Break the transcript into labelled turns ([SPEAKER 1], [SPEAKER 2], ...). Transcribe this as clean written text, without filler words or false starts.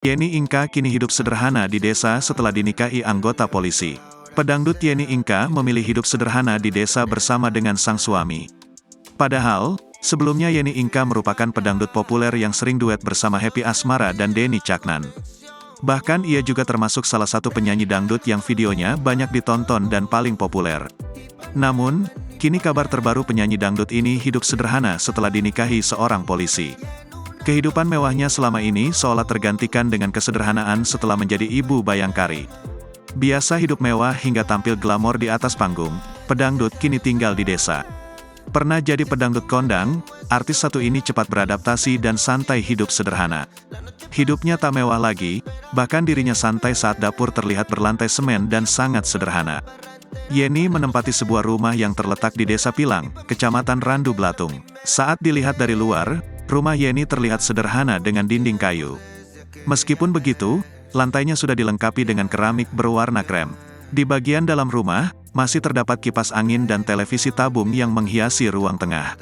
[SPEAKER 1] Yeni Inka kini hidup sederhana di desa setelah dinikahi anggota polisi. Pedangdut Yeni Inka memilih hidup sederhana di desa bersama dengan sang suami. Padahal, sebelumnya Yeni Inka merupakan pedangdut populer yang sering duet bersama Happy Asmara dan Denny Caknan. Bahkan ia juga termasuk salah satu penyanyi dangdut yang videonya banyak ditonton dan paling populer. Namun, kini kabar terbaru penyanyi dangdut ini hidup sederhana setelah dinikahi seorang polisi. Kehidupan mewahnya selama ini seolah tergantikan dengan kesederhanaan setelah menjadi ibu bayangkari. Biasa hidup mewah hingga tampil glamor di atas panggung, pedangdut kini tinggal di desa. Pernah jadi pedangdut kondang, artis satu ini cepat beradaptasi dan santai hidup sederhana. Hidupnya tak mewah lagi, bahkan dirinya santai saat dapur terlihat berlantai semen dan sangat sederhana. Yeni menempati sebuah rumah yang terletak di Desa Pilang, Kecamatan Randu Blatung. Saat dilihat dari luar, rumah Yeni terlihat sederhana dengan dinding kayu. Meskipun begitu, lantainya sudah dilengkapi dengan keramik berwarna krem. Di bagian dalam rumah, masih terdapat kipas angin dan televisi tabung yang menghiasi ruang tengah.